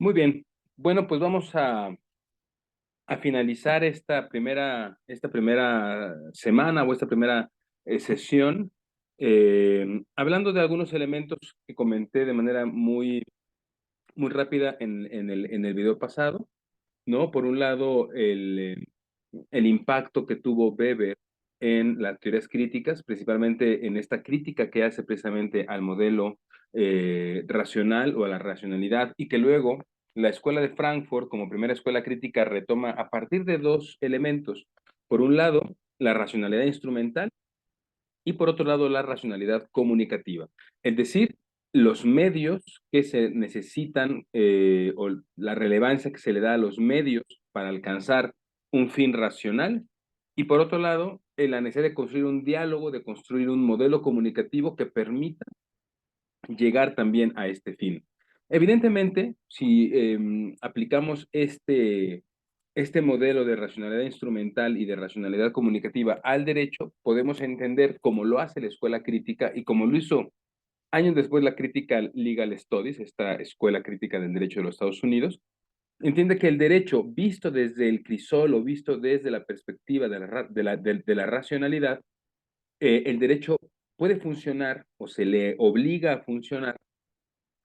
Muy bien. Bueno, pues vamos a finalizar esta primera semana o esta primera sesión, hablando de algunos elementos que comenté de manera muy rápida en el video pasado, ¿no? Por un lado, el impacto que tuvo Weber en las teorías críticas, principalmente en esta crítica que hace precisamente al modelo racional o a la racionalidad, y que luego la Escuela de Frankfurt, como primera escuela crítica, retoma a partir de dos elementos. Por un lado, la racionalidad instrumental y por otro lado, la racionalidad comunicativa. Es decir, los medios que se necesitan o la relevancia que se le da a los medios para alcanzar un fin racional y por otro lado, la necesidad de construir un diálogo, de construir un modelo comunicativo que permita llegar también a este fin. Evidentemente, si aplicamos este modelo de racionalidad instrumental y de racionalidad comunicativa al derecho, podemos entender cómo lo hace la escuela crítica y cómo lo hizo años después la Critical Legal Studies, esta escuela crítica del derecho de los Estados Unidos, entiende que el derecho visto desde el crisol o visto desde la perspectiva de la racionalidad, el derecho puede funcionar o se le obliga a funcionar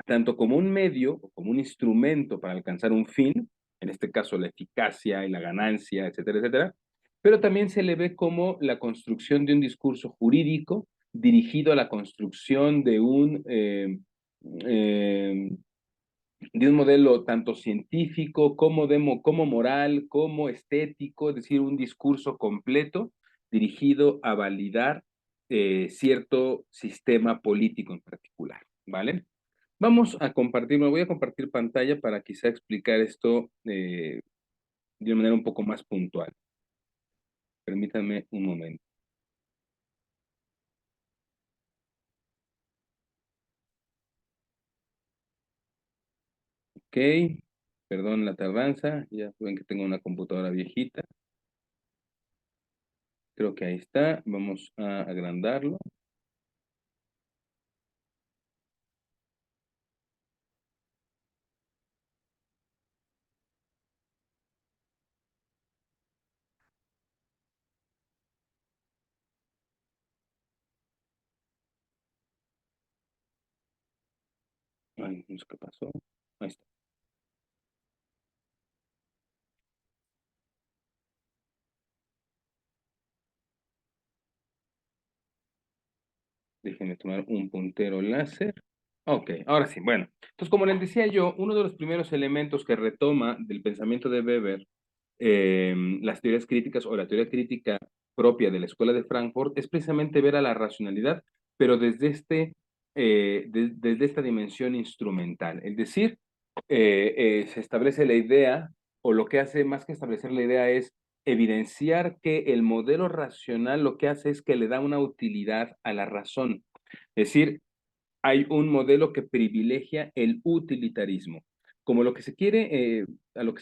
tanto como un medio o como un instrumento para alcanzar un fin, en este caso la eficacia y la ganancia, etcétera, etcétera, pero también se le ve como la construcción de un discurso jurídico dirigido a la construcción eh, de un modelo tanto científico como moral, como estético, es decir, un discurso completo dirigido a validar cierto sistema político en particular, ¿vale? Vamos a compartir, me voy a compartir pantalla para quizá explicar esto de una manera un poco más puntual. Permítanme un momento. Ok, perdón la tardanza, ya ven que tengo una computadora viejita. Creo que ahí está, vamos a agrandarlo. Ay, no sé qué pasó. Ahí está. Déjenme tomar un puntero láser. Ok, ahora sí, bueno. Entonces, como les decía yo, uno de los primeros elementos que retoma del pensamiento de Weber las teorías críticas o la teoría crítica propia de la Escuela de Frankfurt es precisamente ver a la racionalidad, pero desde esta dimensión instrumental. Es decir, se establece la idea, o lo que hace más que establecer la idea es evidenciar que el modelo racional lo que hace es que le da una utilidad a la razón. Es decir, hay un modelo que privilegia el utilitarismo. Como a lo que se quiere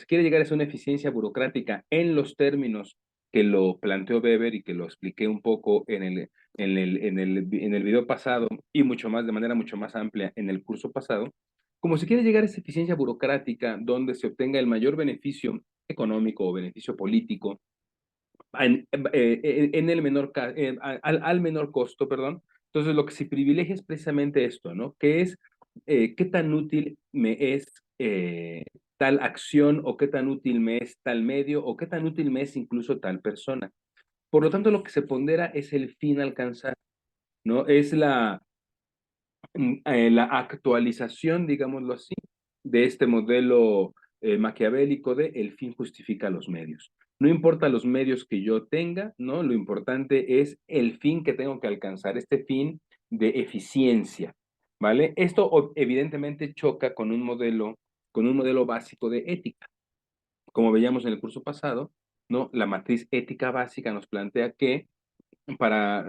llegar es una eficiencia burocrática en los términos que lo planteó Weber y que lo expliqué un poco en el video pasado y mucho más, de manera mucho más amplia en el curso pasado, como se quiere llegar a esa eficiencia burocrática donde se obtenga el mayor beneficio económico o beneficio político en el al menor costo, perdón. Entonces, lo que se privilegia es precisamente esto, ¿no? Que es qué tan útil me es tal acción o qué tan útil me es tal medio o qué tan útil me es incluso tal persona. Por lo tanto, lo que se pondera es el fin a alcanzar, ¿no? Es la actualización, digámoslo así, de este modelo maquiavélico de el fin justifica los medios. No importa los medios que yo tenga, ¿no? Lo importante es el fin que tengo que alcanzar, este fin de eficiencia, ¿vale? Esto evidentemente choca con un modelo básico de ética. Como veíamos en el curso pasado, ¿no? La matriz ética básica nos plantea que para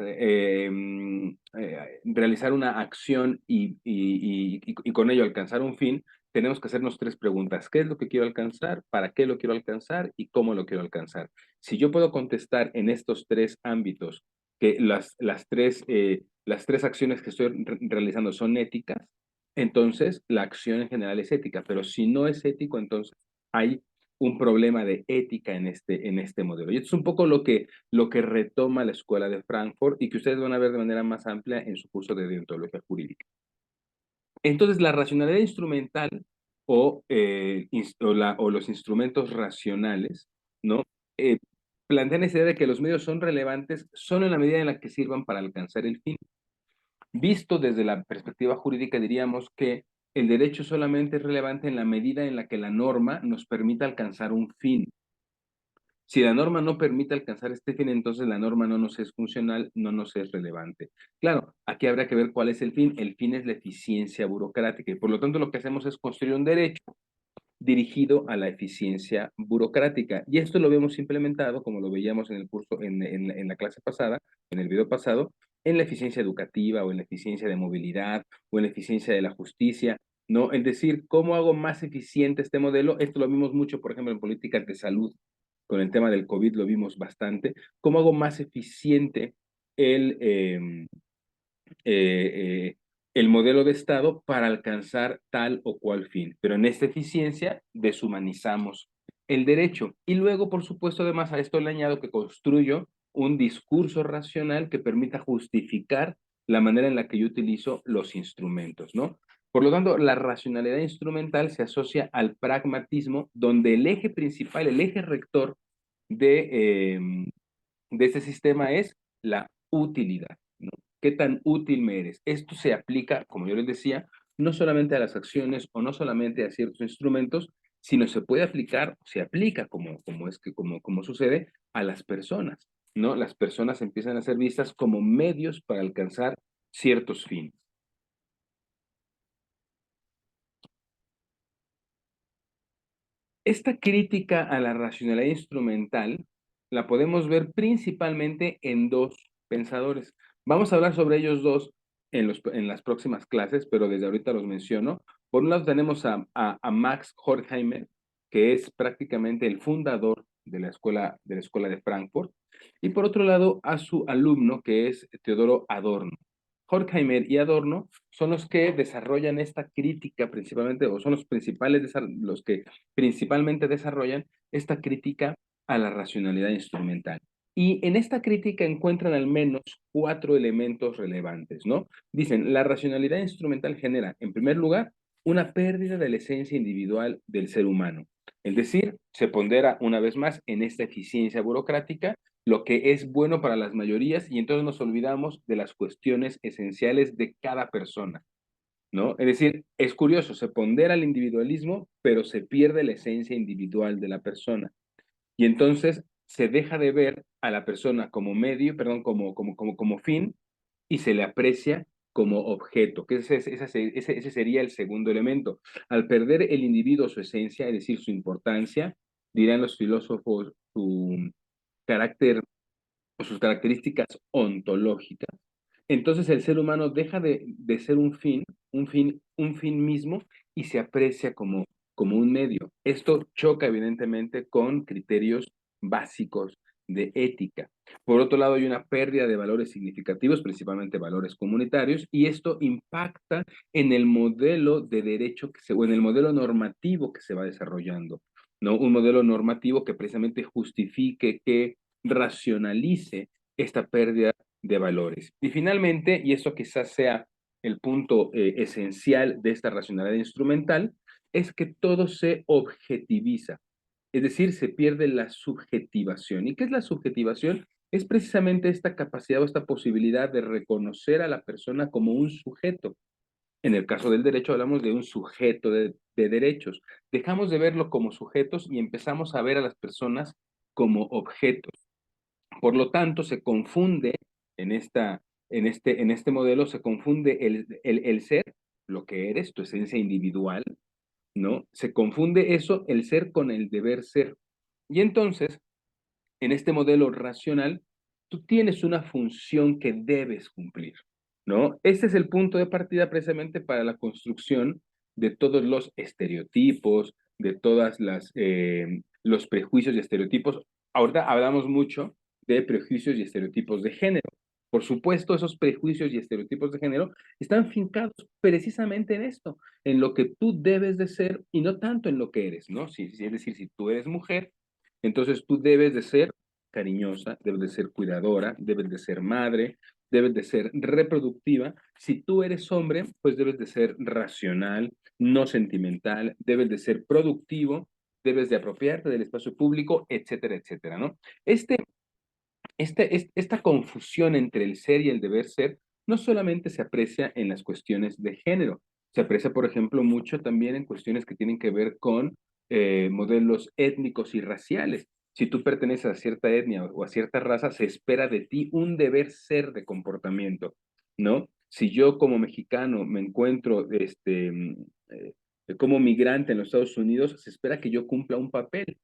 realizar una acción y con ello alcanzar un fin, tenemos que hacernos tres preguntas. ¿Qué es lo que quiero alcanzar? ¿Para qué lo quiero alcanzar? ¿Y cómo lo quiero alcanzar? Si yo puedo contestar en estos tres ámbitos que las tres acciones que estoy realizando son éticas, entonces la acción en general es ética, pero si no es ético, entonces hay un problema de ética en este modelo. Y esto es un poco lo que retoma la Escuela de Frankfurt y que ustedes van a ver de manera más amplia en su curso de deontología jurídica. Entonces, la racionalidad instrumental o los instrumentos racionales, ¿no? Eh, plantean esa idea de que los medios son relevantes solo en la medida en la que sirvan para alcanzar el fin. Visto desde la perspectiva jurídica, diríamos que el derecho solamente es relevante en la medida en la que la norma nos permita alcanzar un fin. Si la norma no permite alcanzar este fin, entonces la norma no nos es funcional, no nos es relevante. Claro, aquí habrá que ver cuál es el fin. El fin es la eficiencia burocrática y por lo tanto lo que hacemos es construir un derecho dirigido a la eficiencia burocrática. Y esto lo vemos implementado, como lo veíamos en el curso, en la clase pasada, en el video pasado, en la eficiencia educativa o en la eficiencia de movilidad o en la eficiencia de la justicia, ¿no? Es decir, ¿cómo hago más eficiente este modelo? Esto lo vimos mucho, por ejemplo, en políticas de salud. Con el tema del COVID lo vimos bastante. ¿Cómo hago más eficiente el, eh, eh, el modelo de Estado para alcanzar tal o cual fin? Pero en esta eficiencia deshumanizamos el derecho. Y luego, por supuesto, además a esto le añado que construyo un discurso racional que permita justificar la manera en la que yo utilizo los instrumentos, ¿no? Por lo tanto, la racionalidad instrumental se asocia al pragmatismo, donde el eje principal, el eje rector de este sistema es la utilidad, ¿no? ¿Qué tan útil me eres? Esto se aplica, como yo les decía, no solamente a las acciones o no solamente a ciertos instrumentos, sino se puede aplicar, se aplica como sucede a las personas, ¿no? Las personas empiezan a ser vistas como medios para alcanzar ciertos fines. Esta crítica a la racionalidad instrumental la podemos ver principalmente en dos pensadores. Vamos a hablar sobre ellos dos en las próximas clases, pero desde ahorita los menciono. Por un lado tenemos a Max Horkheimer, que es prácticamente el fundador de la escuela de Frankfurt, y por otro lado a su alumno, que es Teodoro Adorno. Horkheimer y Adorno son los que desarrollan esta crítica principalmente, o son los principales, los que principalmente desarrollan esta crítica a la racionalidad instrumental. Y en esta crítica encuentran al menos cuatro elementos relevantes, ¿no? Dicen, la racionalidad instrumental genera, en primer lugar, una pérdida de la esencia individual del ser humano. Es decir, se pondera una vez más en esta eficiencia burocrática lo que es bueno para las mayorías y entonces nos olvidamos de las cuestiones esenciales de cada persona, ¿no? Es decir, es curioso, se pondera el individualismo, pero se pierde la esencia individual de la persona. Y entonces se deja de ver a la persona como medio, perdón, como fin, y se le aprecia como objeto, que ese sería el segundo elemento. Al perder el individuo su esencia, es decir, su importancia, dirán los filósofos, su carácter o sus características ontológicas, entonces el ser humano deja de ser un fin mismo y se aprecia como un medio. Esto choca evidentemente con criterios básicos de ética. Por otro lado, hay una pérdida de valores significativos, principalmente valores comunitarios, y esto impacta en el modelo de derecho o en el modelo normativo que se va desarrollando, ¿no? Un modelo normativo que precisamente justifique, que racionalice esta pérdida de valores. Y finalmente, y esto quizás sea el punto esencial de esta racionalidad instrumental, es que todo se objetiviza, es decir, se pierde la subjetivación. ¿Y qué es la subjetivación? Es precisamente esta capacidad o esta posibilidad de reconocer a la persona como un sujeto. En el caso del derecho hablamos de un sujeto de derechos. Dejamos de verlo como sujetos y empezamos a ver a las personas como objetos. Por lo tanto, se confunde en este modelo, se confunde el ser, lo que eres, tu esencia individual, ¿no? Se confunde eso, el ser, con el deber ser. Y entonces, en este modelo racional, tú tienes una función que debes cumplir, ¿no? Este es el punto de partida precisamente para la construcción de todos los estereotipos, de todas los prejuicios y estereotipos. Ahorita hablamos mucho de prejuicios y estereotipos de género, Por supuesto, esos prejuicios y estereotipos de género están fincados precisamente en esto, en lo que tú debes de ser y no tanto en lo que eres, ¿no? Es decir, si tú eres mujer, entonces tú debes de ser cariñosa, debes de ser cuidadora, debes de ser madre, debes de ser reproductiva. Si tú eres hombre, pues debes de ser racional, no sentimental, debes de ser productivo, debes de apropiarte del espacio público, etcétera, etcétera, ¿no? Este, esta confusión entre el ser y el deber ser no solamente se aprecia en las cuestiones de género, se aprecia, por ejemplo, mucho también en cuestiones que tienen que ver con modelos étnicos y raciales. Si tú perteneces a cierta etnia o a cierta raza, se espera de ti un deber ser de comportamiento, ¿no? Si yo como mexicano me encuentro como migrante en los Estados Unidos, se espera que yo cumpla un papel,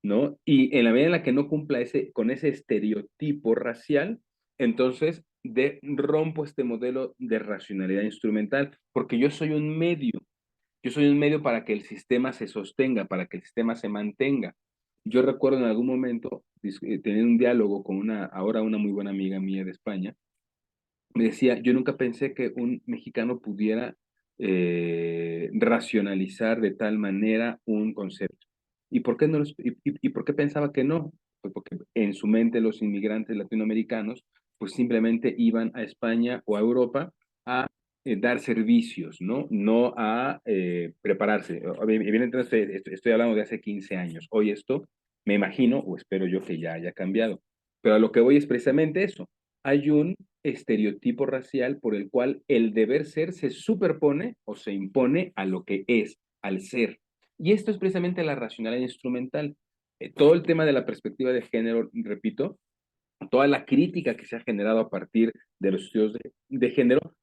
¿no? Y en la medida en la que no cumpla con ese estereotipo racial, entonces rompo este modelo de racionalidad instrumental, porque yo soy un medio para que el sistema se sostenga, para que el sistema se mantenga. Yo recuerdo en algún momento tener un diálogo con ahora una muy buena amiga mía de España, me decía, yo nunca pensé que un mexicano pudiera racionalizar de tal manera un concepto. ¿Y por qué, y por qué pensaba que no? Pues porque en su mente los inmigrantes latinoamericanos pues simplemente iban a España o a Europa a dar servicios, ¿no? No a prepararse. Evidentemente estoy hablando de hace 15 años. Hoy esto, me imagino, o espero yo que ya haya cambiado. Pero a lo que voy es precisamente eso. Hay un estereotipo racial por el cual el deber ser se superpone o se impone a lo que es, al ser. Y esto es precisamente la racionalidad instrumental. Todo el tema de la perspectiva de género, repito, toda la crítica que se ha generado a partir de los estudios de género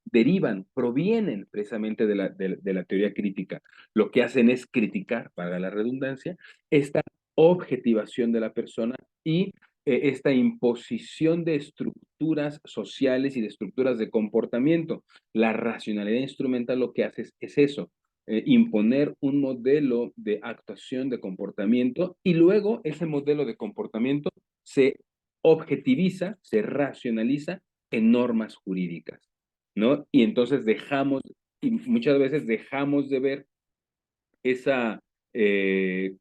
provienen precisamente de la teoría crítica. Lo que hacen es criticar, para la redundancia, esta objetivación de la persona y esta imposición de estructuras sociales y de estructuras de comportamiento. La racionalidad instrumental lo que hace es eso, imponer un modelo de actuación, de comportamiento, y luego ese modelo de comportamiento se objetiviza, se racionaliza en normas jurídicas, ¿no? Y entonces y muchas veces dejamos de ver esa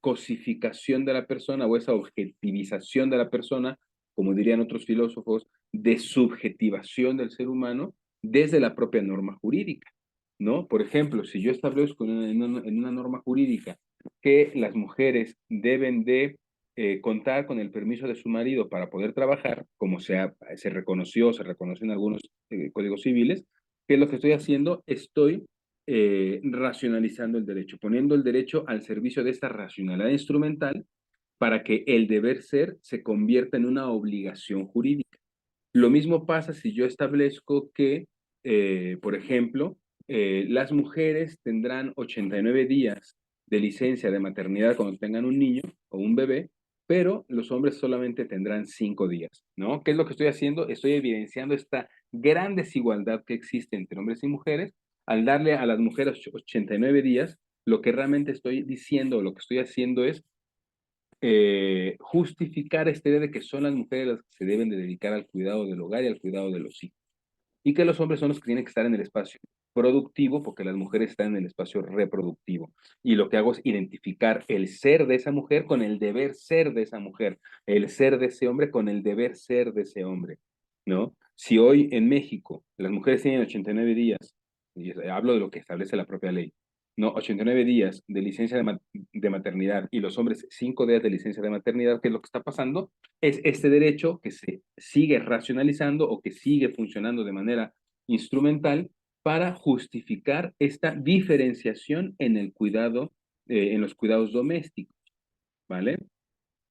cosificación de la persona o esa objetivización de la persona, como dirían otros filósofos, de subjetivación del ser humano desde la propia norma jurídica, ¿no? Por ejemplo, si yo establezco en una norma jurídica que las mujeres deben de contar con el permiso de su marido para poder trabajar, como se reconoció en algunos códigos civiles, ¿qué es lo que estoy haciendo? Estoy racionalizando el derecho, poniendo el derecho al servicio de esta racionalidad instrumental para que el deber ser se convierta en una obligación jurídica. Lo mismo pasa si yo establezco que, por ejemplo, las mujeres tendrán 89 días de licencia de maternidad cuando tengan un niño o un bebé, pero los hombres solamente tendrán 5 días, ¿no? ¿Qué es lo que estoy haciendo? Estoy evidenciando esta gran desigualdad que existe entre hombres y mujeres al darle a las mujeres 89 días. Lo que realmente estoy diciendo, lo que estoy haciendo es justificar esta idea de que son las mujeres las que se deben de dedicar al cuidado del hogar y al cuidado de los hijos. Y que los hombres son los que tienen que estar en el espacio productivo porque las mujeres están en el espacio reproductivo. Y lo que hago es identificar el ser de esa mujer con el deber ser de esa mujer, el ser de ese hombre con el deber ser de ese hombre, ¿no? Si hoy en México las mujeres tienen 89 días, y hablo de lo que establece la propia ley, no, 89 días de licencia de maternidad y los hombres 5 días de licencia de maternidad, ¿qué es lo que está pasando? Es este derecho que se sigue racionalizando o que sigue funcionando de manera instrumental para justificar esta diferenciación en el cuidado, en los cuidados domésticos, ¿vale?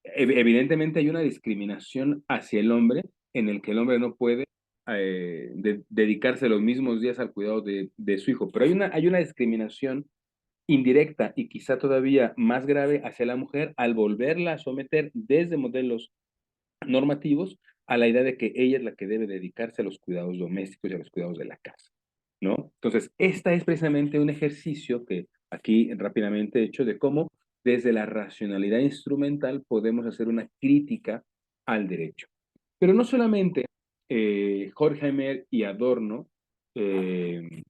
Evidentemente hay una discriminación hacia el hombre en el que el hombre no puede dedicarse los mismos días al cuidado de su hijo, pero hay una discriminación indirecta y quizá todavía más grave hacia la mujer al volverla a someter desde modelos normativos a la idea de que ella es la que debe dedicarse a los cuidados domésticos y a los cuidados de la casa, ¿no? Entonces, esta es precisamente un ejercicio que aquí rápidamente he hecho de cómo desde la racionalidad instrumental podemos hacer una crítica al derecho. Pero no solamente Horkheimer y Adorno, eh,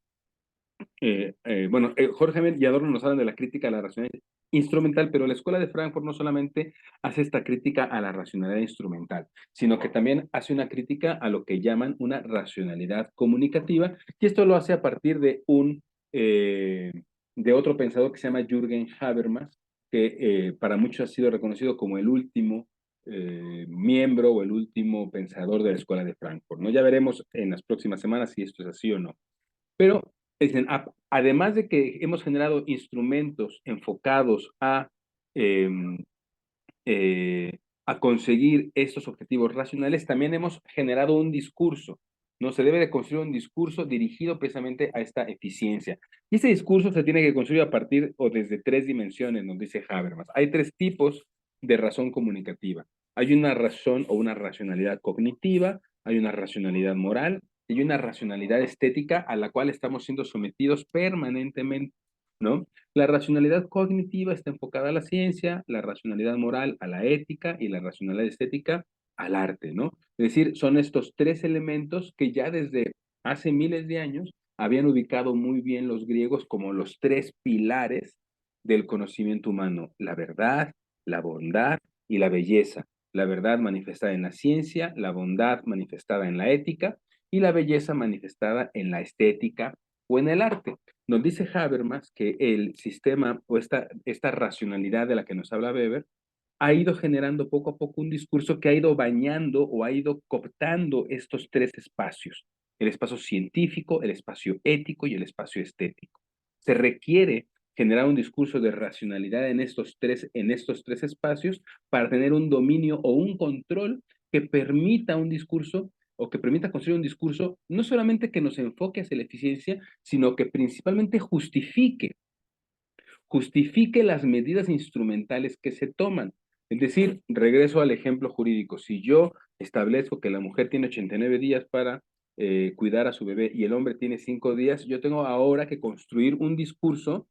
Horkheimer y Adorno nos hablan de la crítica a la racionalidad instrumental, pero la Escuela de Frankfurt no solamente hace esta crítica a la racionalidad instrumental, sino que también hace una crítica a lo que llaman una racionalidad comunicativa, y esto lo hace a partir eh, de otro pensador que se llama Jürgen Habermas, que para muchos ha sido reconocido como el último miembro o el último pensador de la Escuela de Frankfurt, ¿no? Ya veremos en las próximas semanas si esto es así o no. Pero dicen, además de que hemos generado instrumentos enfocados eh, a conseguir estos objetivos racionales, también hemos generado un discurso, ¿no? Se debe de construir un discurso dirigido precisamente a esta eficiencia. Y ese discurso se tiene que construir a partir o desde tres dimensiones, nos dice Habermas. Hay tres tipos de razón comunicativa. Hay una razón o una racionalidad cognitiva, hay una racionalidad moral y hay una racionalidad estética a la cual estamos siendo sometidos permanentemente, ¿no? La racionalidad cognitiva está enfocada a la ciencia, la racionalidad moral a la ética y la racionalidad estética al arte, ¿no? Es decir, son estos tres elementos que ya desde hace miles de años habían ubicado muy bien los griegos como los tres pilares del conocimiento humano: la verdad, la bondad y la belleza. La verdad manifestada en la ciencia, la bondad manifestada en la ética y la belleza manifestada en la estética o en el arte. Nos dice Habermas que el sistema o esta racionalidad de la que nos habla Weber ha ido generando poco a poco un discurso que ha ido bañando o ha ido cooptando estos tres espacios: el espacio científico, el espacio ético y el espacio estético. Se requiere generar un discurso de racionalidad en estos tres espacios para tener un dominio o un control que permita un discurso o que permita construir un discurso no solamente que nos enfoque hacia la eficiencia, sino que principalmente justifique las medidas instrumentales que se toman. Es decir, regreso al ejemplo jurídico. Si yo establezco que la mujer tiene 89 días para cuidar a su bebé y el hombre tiene 5 días, yo tengo ahora que construir un discurso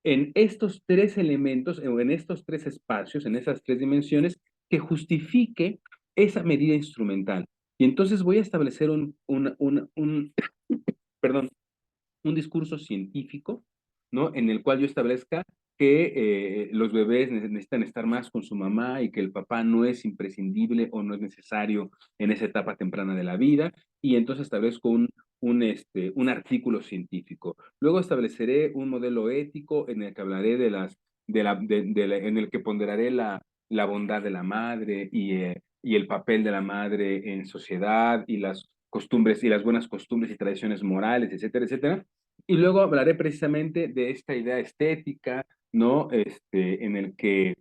en estos tres elementos, o en estos tres espacios, en esas tres dimensiones, que justifique esa medida instrumental. Y entonces voy a establecer perdón, un discurso científico, ¿no? En el cual yo establezca que los bebés necesitan estar más con su mamá y que el papá no es imprescindible o no es necesario en esa etapa temprana de la vida, y entonces establezco un artículo científico. Luego estableceré un modelo ético en el que hablaré en el que ponderaré la bondad de la madre y el papel de la madre en sociedad y las costumbres y las buenas costumbres y tradiciones morales, etcétera, etcétera. Y luego hablaré precisamente de esta idea estética, ¿no? En el que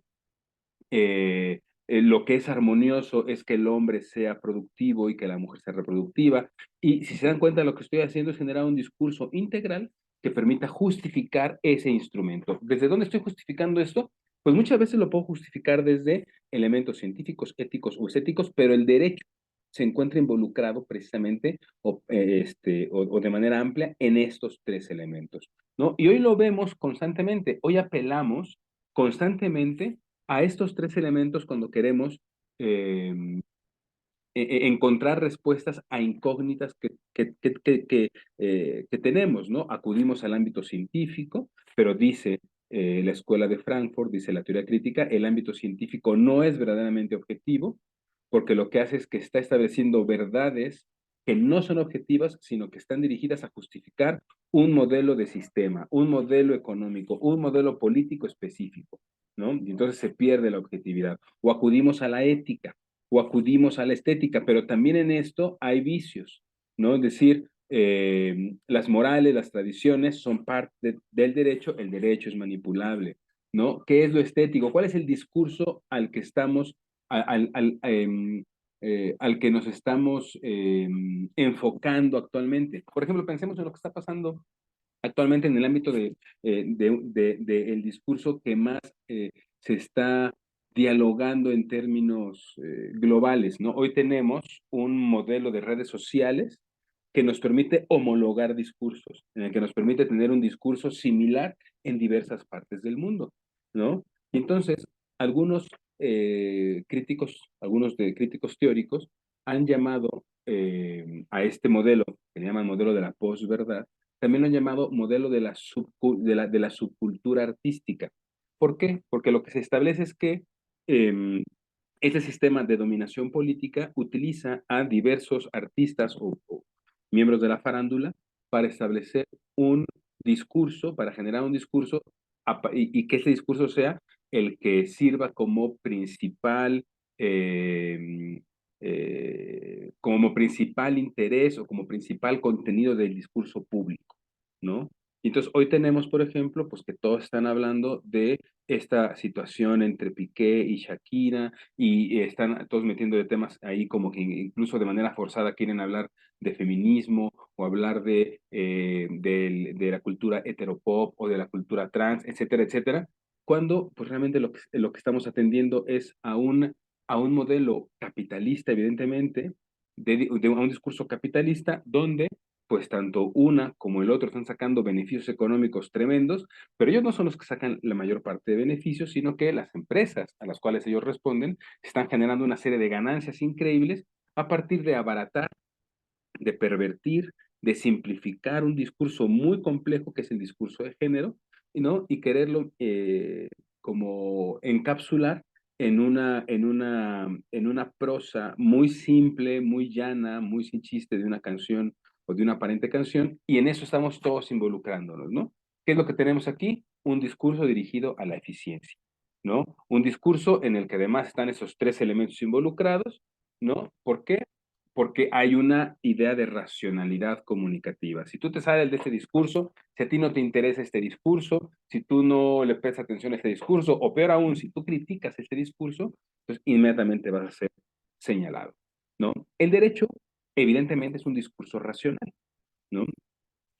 lo que es armonioso es que el hombre sea productivo y que la mujer sea reproductiva. Y si se dan cuenta, lo que estoy haciendo es generar un discurso integral que permita justificar ese instrumento. ¿Desde dónde estoy justificando esto? Pues muchas veces lo puedo justificar desde elementos científicos, éticos o estéticos, pero el derecho se encuentra involucrado precisamente o de manera amplia en estos tres elementos, ¿no? Y hoy lo vemos constantemente, hoy apelamos constantemente a estos tres elementos cuando queremos eh, encontrar respuestas a incógnitas que tenemos, ¿no? Acudimos al ámbito científico, pero dice la Escuela de Frankfurt, dice la teoría crítica, el ámbito científico no es verdaderamente objetivo, porque lo que hace es que está estableciendo verdades que no son objetivas, sino que están dirigidas a justificar un modelo de sistema, un modelo económico, un modelo político específico, ¿no? Y entonces se pierde la objetividad. O acudimos a la ética, o acudimos a la estética, pero también en esto hay vicios, ¿no? Es decir, las morales, las tradiciones son parte del derecho, el derecho es manipulable, ¿no? ¿Qué es lo estético? ¿Cuál es el discurso al que estamos, al que nos estamos enfocando actualmente? Por ejemplo, pensemos en lo que está pasando actualmente en el ámbito el discurso que más se está dialogando en términos globales, ¿no? Hoy tenemos un modelo de redes sociales que nos permite homologar discursos, en el que nos permite tener un discurso similar en diversas partes del mundo, ¿no? Y entonces, algunos críticos, algunos de críticos teóricos han llamado a este modelo, que le llaman modelo de la posverdad, también lo han llamado modelo de la, de la subcultura artística. ¿Por qué? Porque lo que se establece es que este sistema de dominación política utiliza a diversos artistas o miembros de la farándula para establecer un discurso, para generar un discurso y que ese discurso sea el que sirva eh, como principal interés o como principal contenido del discurso público, ¿no? Y entonces hoy tenemos, por ejemplo, pues que todos están hablando de esta situación entre Piqué y Shakira y están todos metiendo de temas ahí como que incluso de manera forzada quieren hablar de feminismo o hablar de la cultura heteropop o de la cultura trans, etcétera, etcétera, cuando pues realmente lo que estamos atendiendo es a un modelo capitalista, evidentemente, a un discurso capitalista donde pues tanto una como el otro están sacando beneficios económicos tremendos, pero ellos no son los que sacan la mayor parte de beneficios, sino que las empresas a las cuales ellos responden están generando una serie de ganancias increíbles a partir de abaratar, de pervertir, de simplificar un discurso muy complejo que es el discurso de género, ¿no? Y quererlo como encapsular en una prosa muy simple, muy llana, muy sin chiste de una canción o de una aparente canción, y en eso estamos todos involucrándonos, ¿no? ¿Qué es lo que tenemos aquí? Un discurso dirigido a la eficiencia, ¿no? Un discurso en el que además están esos tres elementos involucrados, ¿no? ¿Por qué? Porque hay una idea de racionalidad comunicativa. Si tú te sales de este discurso, si a ti no te interesa este discurso, si tú no le prestas atención a este discurso, o peor aún, si tú criticas este discurso, pues inmediatamente vas a ser señalado, ¿no? El derecho, evidentemente, es un discurso racional, ¿no?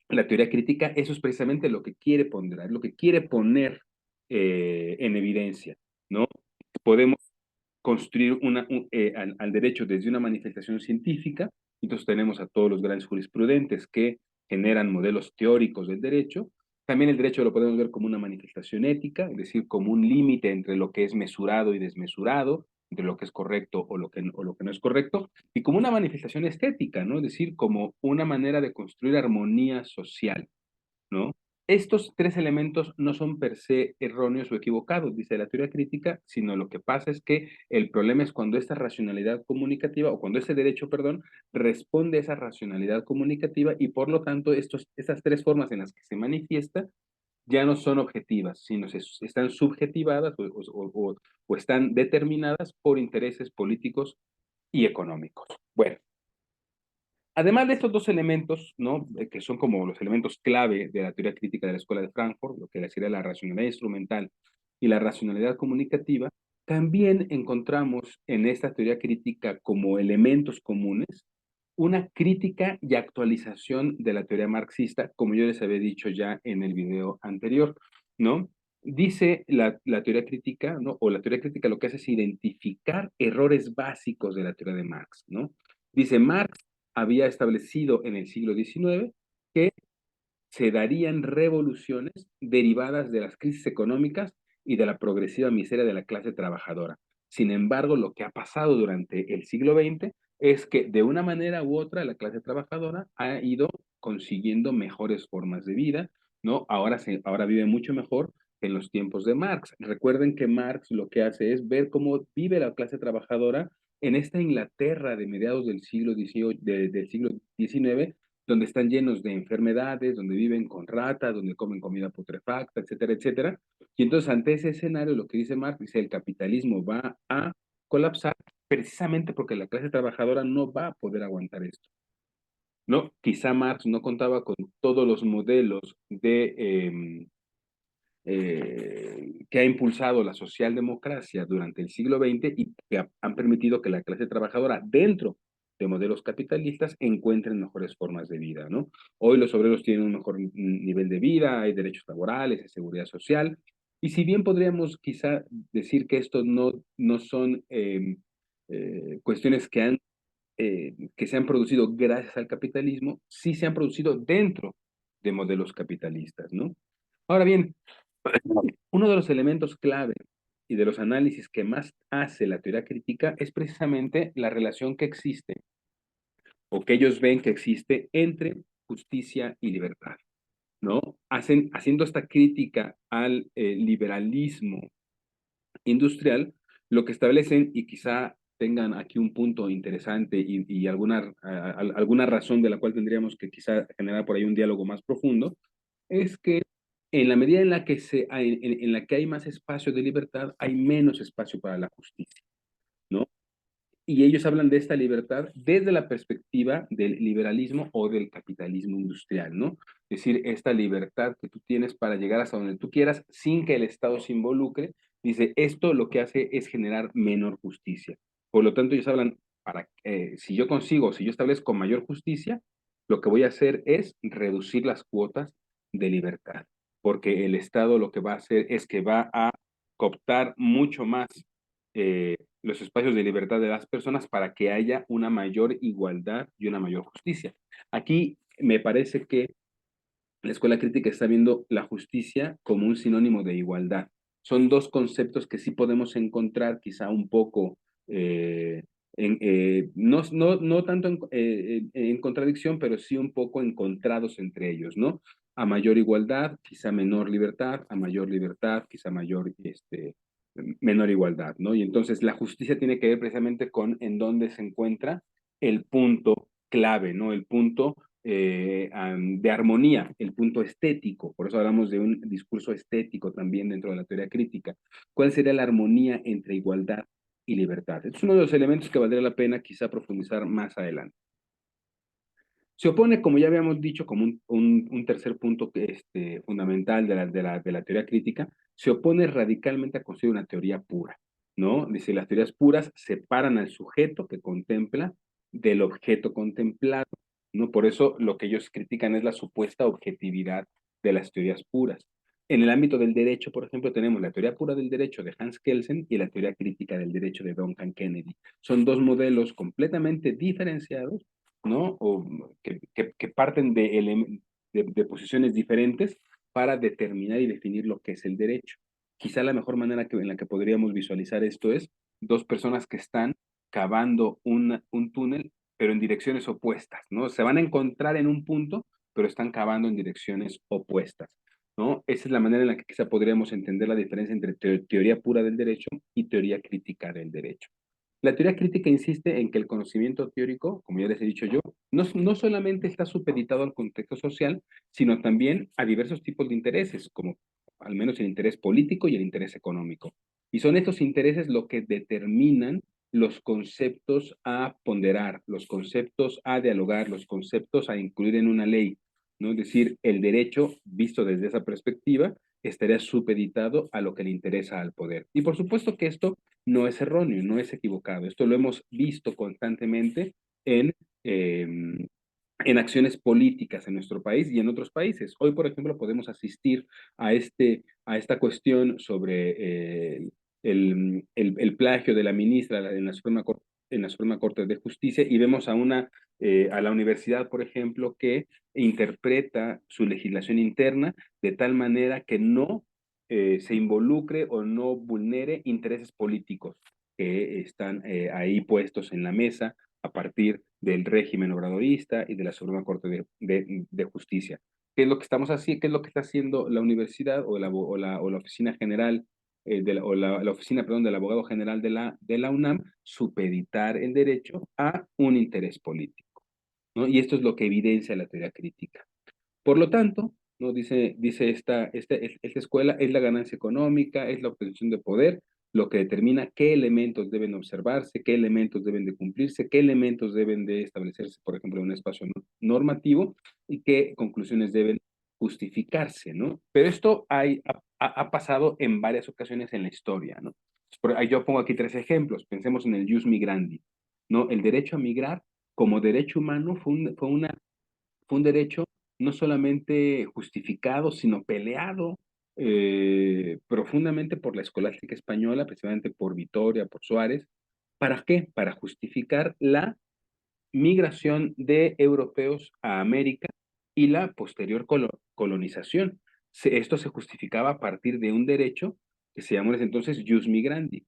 La teoría crítica, eso es precisamente lo que quiere ponderar, lo que quiere poner en evidencia, ¿no? Podemos construir al derecho desde una manifestación científica. Entonces tenemos a todos los grandes jurisprudentes que generan modelos teóricos del derecho. También el derecho lo podemos ver como una manifestación ética, es decir, como un límite entre lo que es mesurado y desmesurado, entre lo que es correcto o lo que no es correcto, y como una manifestación estética, ¿no? Es decir, como una manera de construir armonía social, ¿no? Estos tres elementos no son per se erróneos o equivocados, dice la teoría crítica, sino lo que pasa es que el problema es cuando esta racionalidad comunicativa, o cuando ese derecho, perdón, responde a esa racionalidad comunicativa y por lo tanto estas tres formas en las que se manifiesta ya no son objetivas, sino están subjetivadas o están determinadas por intereses políticos y económicos. Bueno, además de estos dos elementos, ¿no? Que son como los elementos clave de la teoría crítica de la Escuela de Frankfurt, lo que sería la racionalidad instrumental y la racionalidad comunicativa, también encontramos en esta teoría crítica como elementos comunes una crítica y actualización de la teoría marxista, como yo les había dicho ya en el video anterior, ¿no? Dice la teoría crítica, ¿no? O la teoría crítica lo que hace es identificar errores básicos de la teoría de Marx, ¿no? Dice Marx había establecido en el siglo XIX que se darían revoluciones derivadas de las crisis económicas y de la progresiva miseria de la clase trabajadora. Sin embargo, lo que ha pasado durante el siglo XX es que de una manera u otra la clase trabajadora ha ido consiguiendo mejores formas de vida, ¿no? Ahora vive mucho mejor que en los tiempos de Marx. Recuerden que Marx lo que hace es ver cómo vive la clase trabajadora en esta Inglaterra de mediados del siglo XVIII, del siglo XIX, donde están llenos de enfermedades, donde viven con ratas, donde comen comida putrefacta, etcétera, etcétera. Y entonces ante ese escenario lo que dice Marx, dice el capitalismo va a colapsar precisamente porque la clase trabajadora no va a poder aguantar esto. ¿No? Quizá Marx no contaba con todos los modelos que ha impulsado la socialdemocracia durante el siglo XX y que han permitido que la clase trabajadora dentro de modelos capitalistas encuentren mejores formas de vida, ¿no? Hoy los obreros tienen un mejor nivel de vida, hay derechos laborales, hay seguridad social, y si bien podríamos quizá decir que estos no son cuestiones que se han producido gracias al capitalismo, sí se han producido dentro de modelos capitalistas, ¿no? Ahora bien, uno de los elementos clave y de los análisis que más hace la teoría crítica es precisamente la relación que existe o que ellos ven que existe entre justicia y libertad, ¿no? Haciendo esta crítica al liberalismo industrial, lo que establecen, y quizá tengan aquí un punto interesante y alguna razón de la cual tendríamos que quizá generar por ahí un diálogo más profundo, es que en la medida en la que, en la que hay más espacio de libertad, hay menos espacio para la justicia, ¿no? Y ellos hablan de esta libertad desde la perspectiva del liberalismo o del capitalismo industrial, ¿no? Es decir, esta libertad que tú tienes para llegar hasta donde tú quieras sin que el Estado se involucre, dice, esto lo que hace es generar menor justicia. Por lo tanto, ellos hablan, si yo consigo, si yo establezco mayor justicia, lo que voy a hacer es reducir las cuotas de libertad, porque el Estado lo que va a hacer es que va a cooptar mucho más los espacios de libertad de las personas para que haya una mayor igualdad y una mayor justicia. Aquí me parece que la escuela crítica está viendo la justicia como un sinónimo de igualdad. Son dos conceptos que sí podemos encontrar quizá un poco, no tanto en contradicción, pero sí un poco encontrados entre ellos, ¿no? A mayor igualdad, quizá menor libertad; a mayor libertad, quizá menor igualdad, ¿no? Y entonces la justicia tiene que ver precisamente con en dónde se encuentra el punto clave, ¿no? El punto de armonía, el punto estético. Por eso hablamos de un discurso estético también dentro de la teoría crítica. ¿Cuál sería la armonía entre igualdad y libertad? Es uno de los elementos que valdría la pena quizá profundizar más adelante. Se opone, como ya habíamos dicho, como un tercer punto fundamental de la teoría crítica, se opone radicalmente a construir una teoría pura, ¿no? Dice, las teorías puras separan al sujeto que contempla del objeto contemplado, ¿no? Por eso lo que ellos critican es la supuesta objetividad de las teorías puras. En el ámbito del derecho, por ejemplo, tenemos la teoría pura del derecho de Hans Kelsen y la teoría crítica del derecho de Duncan Kennedy. Son dos modelos completamente diferenciados, ¿no? O que parten de posiciones diferentes para determinar y definir lo que es el derecho. Quizá la mejor manera en la que podríamos visualizar esto es dos personas que están cavando un túnel, pero en direcciones opuestas, ¿no? Se van a encontrar en un punto, pero están cavando en direcciones opuestas, ¿no? Esa es la manera en la que quizá podríamos entender la diferencia entre teoría pura del derecho y teoría crítica del derecho. La teoría crítica insiste en que el conocimiento teórico, como ya les he dicho yo, no solamente está supeditado al contexto social, sino también a diversos tipos de intereses, como al menos el interés político y el interés económico. Y son estos intereses lo que determinan los conceptos a ponderar, los conceptos a dialogar, los conceptos a incluir en una ley, ¿no? Es decir, el derecho, visto desde esa perspectiva, estaría supeditado a lo que le interesa al poder. Y por supuesto que esto no es erróneo, no es equivocado. Esto lo hemos visto constantemente eh, en acciones políticas en nuestro país y en otros países. Hoy, por ejemplo, podemos asistir a esta cuestión sobre el plagio de la ministra en la Suprema Corte de Justicia, y vemos a la universidad, por ejemplo, que interpreta su legislación interna de tal manera que no se involucre o no vulnere intereses políticos que están ahí puestos en la mesa a partir del régimen obradorista y de la Suprema Corte de Justicia. ¿Qué es lo que estamos haciendo? ¿Qué es lo que está haciendo la universidad o la oficina general la oficina, perdón, del abogado general de la UNAM? Supeditar el derecho a un interés político, ¿no? Y esto es lo que evidencia la teoría crítica. Por lo tanto, ¿no? Dice esta escuela, es la ganancia económica, es la obtención de poder, lo que determina qué elementos deben observarse, qué elementos deben de cumplirse, qué elementos deben de establecerse, por ejemplo, en un espacio normativo, y qué conclusiones deben justificarse, ¿no? Pero esto ha pasado en varias ocasiones en la historia, ¿no? Yo pongo aquí tres ejemplos. Pensemos en el jus migrandi, ¿no? El derecho a migrar como derecho humano fue un derecho no solamente justificado, sino peleado profundamente por la escolástica española, precisamente por Vitoria, por Suárez. ¿Para qué? Para justificar la migración de europeos a América y la posterior colonización. Esto se justificaba a partir de un derecho que se llamó en ese entonces jus migrandi.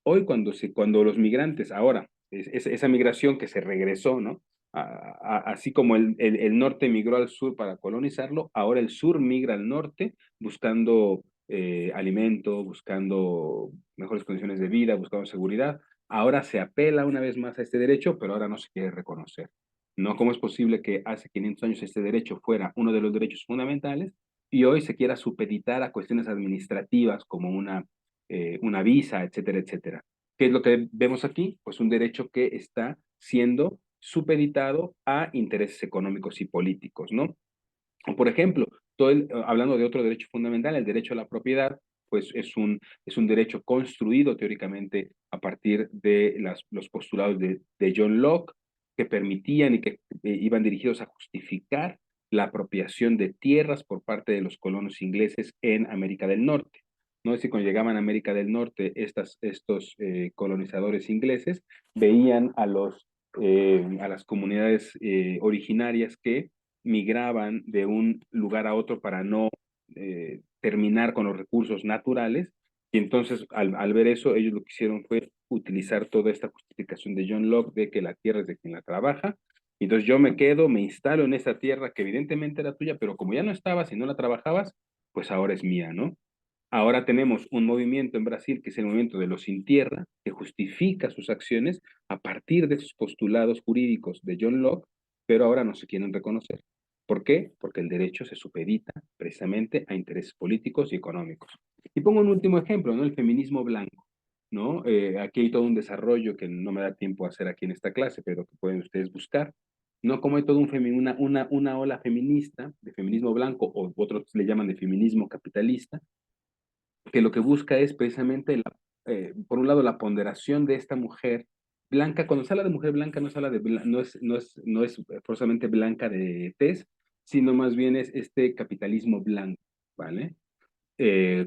Hoy cuando los migrantes, ahora, esa migración que se regresó, ¿no? Así como el norte migró al sur para colonizarlo, ahora el sur migra al norte buscando alimento, buscando mejores condiciones de vida, buscando seguridad. Ahora se apela una vez más a este derecho, pero ahora no se quiere reconocer. ¿No? ¿Cómo es posible que hace 500 años este derecho fuera uno de los derechos fundamentales y hoy se quiera supeditar a cuestiones administrativas como una visa, etcétera, etcétera? ¿Qué es lo que vemos aquí? Pues un derecho que está siendo supeditado a intereses económicos y políticos, ¿no? O por ejemplo, hablando de otro derecho fundamental, el derecho a la propiedad, pues es un derecho construido teóricamente a partir de los postulados de John Locke, que permitían y que iban dirigidos a justificar la apropiación de tierras por parte de los colonos ingleses en América del Norte. No es decir, cuando llegaban a América del Norte, estos colonizadores ingleses veían a las comunidades originarias que migraban de un lugar a otro para no terminar con los recursos naturales. Y entonces, al ver eso, ellos lo que hicieron fue utilizar toda esta justificación de John Locke de que la tierra es de quien la trabaja. Y entonces yo me quedo, me instalo en esa tierra que evidentemente era tuya, pero como ya no estabas y no la trabajabas, pues ahora es mía, ¿no? Ahora tenemos un movimiento en Brasil que es el movimiento de los sin tierra, que justifica sus acciones a partir de esos postulados jurídicos de John Locke, pero ahora no se quieren reconocer. ¿Por qué? Porque el derecho se supedita precisamente a intereses políticos y económicos. Y pongo un último ejemplo, ¿no? El feminismo blanco, ¿no? Aquí hay todo un desarrollo que no me da tiempo a hacer aquí en esta clase, pero que pueden ustedes buscar, ¿no? Como hay todo una ola feminista, de feminismo blanco, o otros le llaman de feminismo capitalista, que lo que busca es precisamente, por un lado, la ponderación de esta mujer blanca. Cuando se habla de mujer blanca, no se habla de, no es forzosamente blanca de tez, sino más bien es este capitalismo blanco, ¿vale?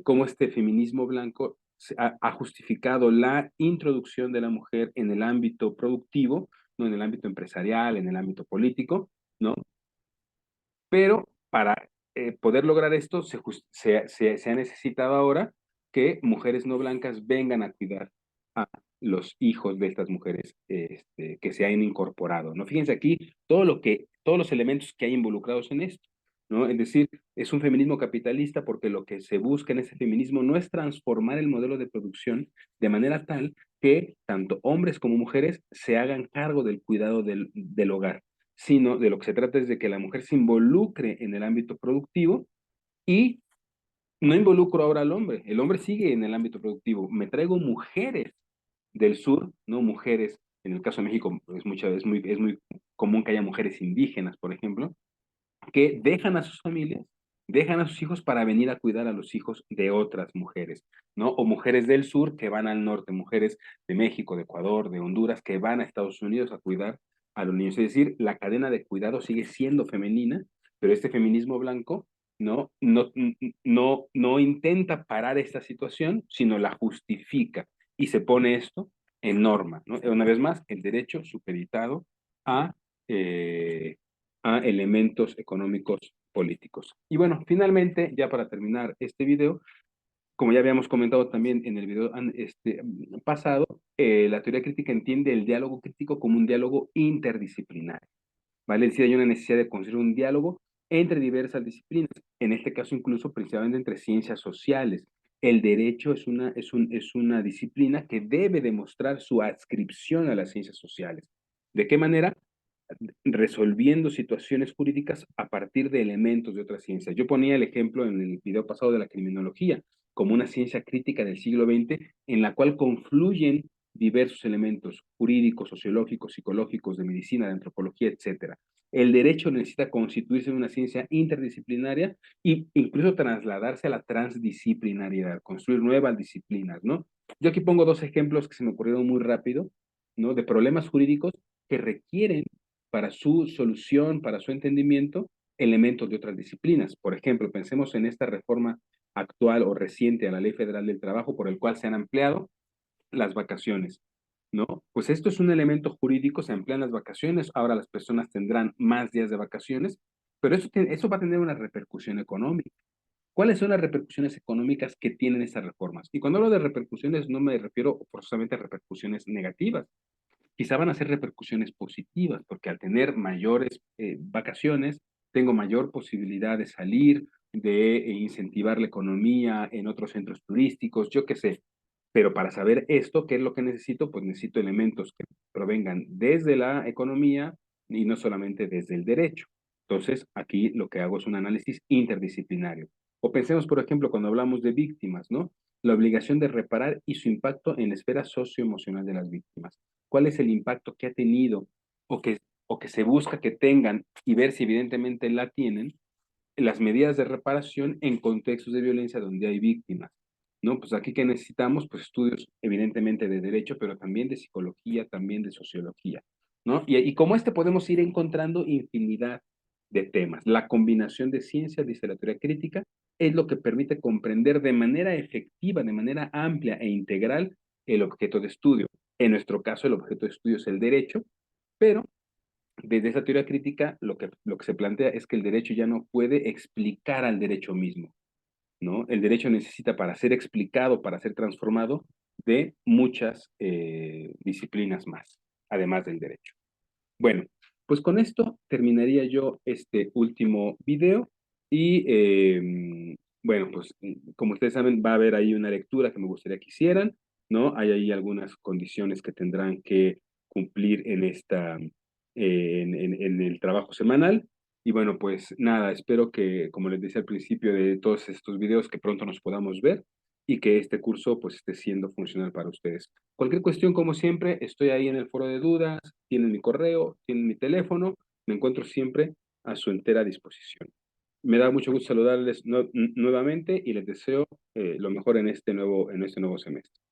Cómo este feminismo blanco ha justificado la introducción de la mujer en el ámbito productivo, no en el ámbito empresarial, en el ámbito político, ¿no? Pero para poder lograr esto se ha necesitado ahora que mujeres no blancas vengan a cuidar a los hijos de estas mujeres que se han incorporado, ¿no? Fíjense aquí todos los elementos que hay involucrados en esto, ¿no? Es decir, es un feminismo capitalista porque lo que se busca en ese feminismo no es transformar el modelo de producción de manera tal que tanto hombres como mujeres se hagan cargo del cuidado del hogar, sino de lo que se trata es de que la mujer se involucre en el ámbito productivo y no involucro ahora al hombre. El hombre sigue en el ámbito productivo. Me traigo mujeres del sur, ¿no? Mujeres, en el caso de México es muy común que haya mujeres indígenas, por ejemplo, que dejan a sus familias, dejan a sus hijos para venir a cuidar a los hijos de otras mujeres, ¿no? O mujeres del sur que van al norte, mujeres de México, de Ecuador, de Honduras, que van a Estados Unidos a cuidar a los niños. Es decir, la cadena de cuidado sigue siendo femenina, pero este feminismo blanco no intenta parar esta situación, sino la justifica y se pone esto en norma, ¿no? Una vez más, el derecho supeditado a eh, a elementos económicos políticos. Y bueno, finalmente, ya para terminar este video, como ya habíamos comentado también en el video pasado, la teoría crítica entiende el diálogo crítico como un diálogo interdisciplinario, ¿vale? Es decir, hay una necesidad de construir un diálogo entre diversas disciplinas, en este caso incluso principalmente entre ciencias sociales. El derecho es una disciplina que debe demostrar su adscripción a las ciencias sociales. ¿De qué manera? Resolviendo situaciones jurídicas a partir de elementos de otras ciencias. Yo ponía el ejemplo en el video pasado de la criminología como una ciencia crítica del siglo XX en la cual confluyen diversos elementos jurídicos, sociológicos, psicológicos, de medicina, de antropología, etcétera. El derecho necesita constituirse en una ciencia interdisciplinaria e incluso trasladarse a la transdisciplinariedad, construir nuevas disciplinas, ¿no? Yo aquí pongo dos ejemplos que se me ocurrieron muy rápido, ¿no? De problemas jurídicos que requieren para su solución, para su entendimiento, elementos de otras disciplinas. Por ejemplo, pensemos en esta reforma actual o reciente a la Ley Federal del Trabajo por el cual se han ampliado las vacaciones, ¿no? Pues esto es un elemento jurídico, se amplían las vacaciones, ahora las personas tendrán más días de vacaciones, pero eso va a tener una repercusión económica. ¿Cuáles son las repercusiones económicas que tienen estas reformas? Y cuando hablo de repercusiones no me refiero forzosamente a repercusiones negativas, quizá van a ser repercusiones positivas, porque al tener mayores vacaciones, tengo mayor posibilidad de salir, de incentivar la economía en otros centros turísticos, yo qué sé. Pero para saber esto, ¿qué es lo que necesito? Pues necesito elementos que provengan desde la economía y no solamente desde el derecho. Entonces, aquí lo que hago es un análisis interdisciplinario. O pensemos, por ejemplo, cuando hablamos de víctimas, ¿no? La obligación de reparar y su impacto en la esfera socioemocional de las víctimas. ¿Cuál es el impacto que ha tenido o que, o que se busca que tengan y ver si evidentemente la tienen las medidas de reparación en contextos de violencia donde hay víctimas? ¿No? Pues aquí que necesitamos, pues estudios evidentemente de derecho, pero también de psicología, también de sociología, ¿no? Y como este podemos ir encontrando infinidad de temas. La combinación de ciencia, dice la teoría crítica, es lo que permite comprender de manera efectiva, de manera amplia e integral el objeto de estudio. En nuestro caso, el objeto de estudio es el derecho, pero desde esa teoría crítica lo que se plantea es que el derecho ya no puede explicar al derecho mismo, ¿no? El derecho necesita para ser explicado, para ser transformado, de muchas disciplinas más, además del derecho. Bueno, pues con esto terminaría yo este último video y bueno, pues como ustedes saben, va a haber ahí una lectura que me gustaría que hicieran, ¿no? Hay ahí algunas condiciones que tendrán que cumplir en en el trabajo semanal. Y bueno, pues nada, espero que, como les decía al principio de todos estos videos, que pronto nos podamos ver y que este curso pues esté siendo funcional para ustedes. Cualquier cuestión, como siempre, estoy ahí en el foro de dudas, tienen mi correo, tienen mi teléfono, me encuentro siempre a su entera disposición. Me da mucho gusto saludarles nuevamente y les deseo lo mejor en este nuevo semestre.